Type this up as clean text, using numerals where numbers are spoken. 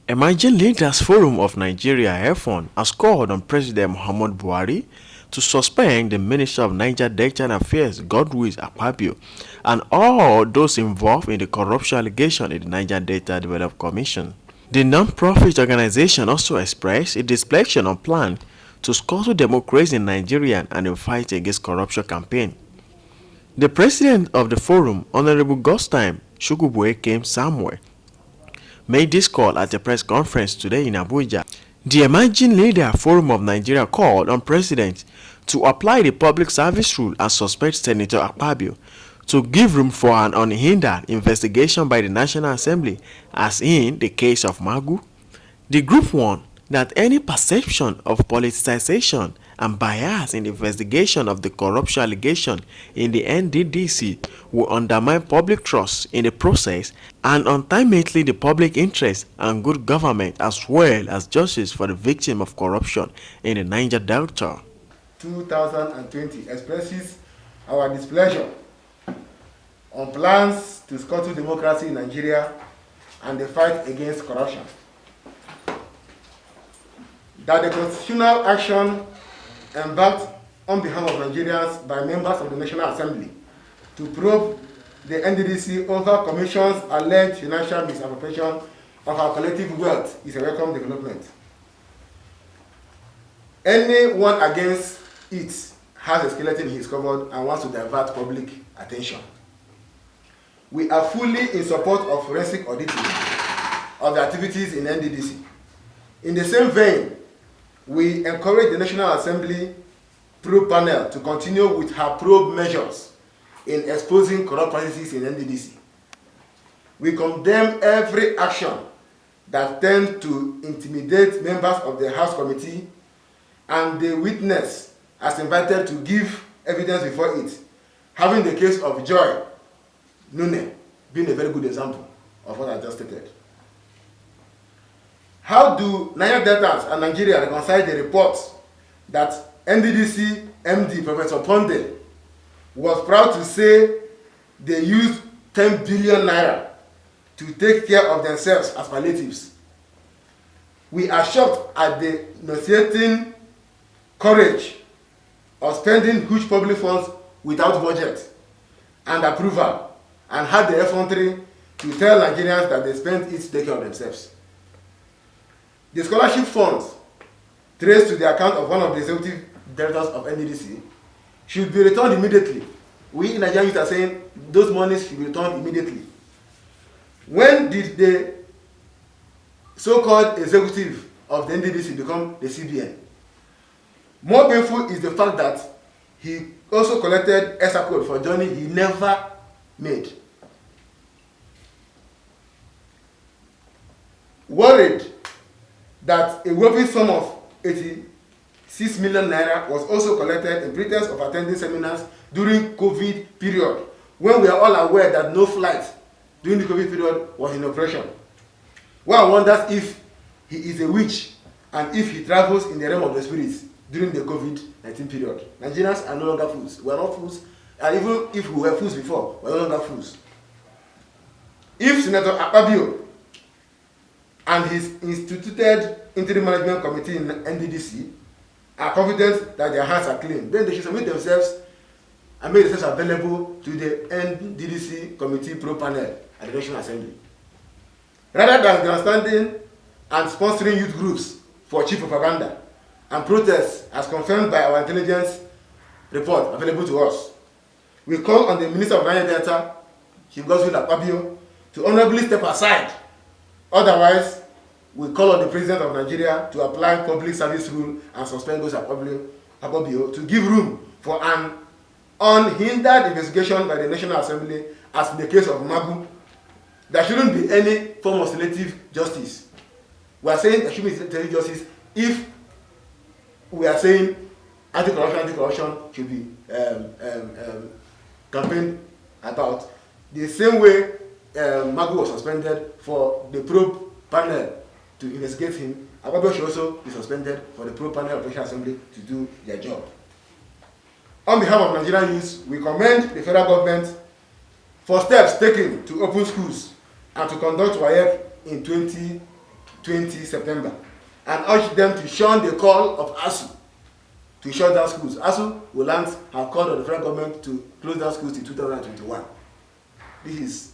Emerging Leaders Forum of Nigeria (ELFON) has called on President Muhammadu Buhari to suspend the Minister of Niger Delta Affairs Godswill Akpabio and all those involved in the corruption allegation in the Niger Delta Development Commission. The non-profit organization also expressed its displeasure on plan to scuttle democracy in Nigeria and the fight against corruption campaign. The president of the forum, Honorable Godstime Chukwubuikem Samuel, made this call at a press conference today in Abuja. The Emerging Leader Forum of Nigeria called on President to apply the Public Service Rule and suspend Senator Akpabio to give room for an unhindered investigation by the National Assembly, as in the case of Magu. The group warned that any perception of politicization and bias in the investigation of the corruption allegation in the NDDC will undermine public trust in the process and ultimately the public interest and good government, as well as justice for the victim of corruption in the Niger Delta. 2020 expresses our displeasure on plans to scuttle democracy in Nigeria and the fight against corruption. That the constitutional action embarked on behalf of Nigerians by members of the National Assembly to probe the NDDC over Commission's alleged financial misappropriation of our collective wealth is a welcome development. Anyone against it has a skeleton in his cupboard and wants to divert public attention. We are fully in support of forensic auditing of the activities in NDDC. In the same vein, we encourage the National Assembly probe panel to continue with her probe measures in exposing corrupt practices in NDDC. We condemn every action that tends to intimidate members of the House Committee and the witness as invited to give evidence before it, having the case of Joy Nune being a very good example of what I just stated. How do Niger Deltans and Nigeria reconcile the reports that NDDC MD Professor Ponde was proud to say they used 10 billion naira to take care of themselves as palliatives? We are shocked at the nauseating courage of spending huge public funds without budget and approval, and had the effrontery to tell Nigerians that they spent it to take care of themselves. The scholarship funds traced to the account of one of the executive directors of NDDC should be returned immediately. We in Nigeria are saying those monies should be returned immediately. When did the so-called executive of the NDDC become the CBN? More painful is the fact that he also collected extra code for a journey he never made. Worried that a whopping sum of 86 million naira was also collected in pretense of attending seminars during COVID period, when we are all aware that no flight during the COVID period was in operation. One wonders if he is a witch and if he travels in the realm of the spirits during the COVID-19 period. Nigerians are no longer fools. We are not fools, and even if we were fools before, we are no longer fools. If Senator Akpabio and his instituted interim management committee in NDDC are confident that their hands are clean, then they should submit themselves and make themselves available to the NDDC committee pro panel at the National Assembly. Rather than grandstanding and sponsoring youth groups for cheap propaganda and protests as confirmed by our intelligence report available to us, we call on the Minister of Niger Delta, Chief Godswill Akpabio, to honorably step aside. Otherwise, we call on the President of Nigeria to apply Public Service Rule and suspend Godswill Akpabio to give room for an unhindered investigation by the National Assembly, as in the case of Magu. There shouldn't be any form of selective justice. We are saying there should be selective justice if we are saying anti-corruption should be campaigned about. The same way Magu was suspended for the probe panel to investigate him, Akpabio should also be suspended for the probe panel of the National Assembly to do their job. On behalf of Nigerian youths, we commend the federal government for steps taken to open schools and to conduct WAEC in 2020 September, and urge them to shun the call of ASU to shut down schools. ASU will have called on the federal government to close down schools in 2021. This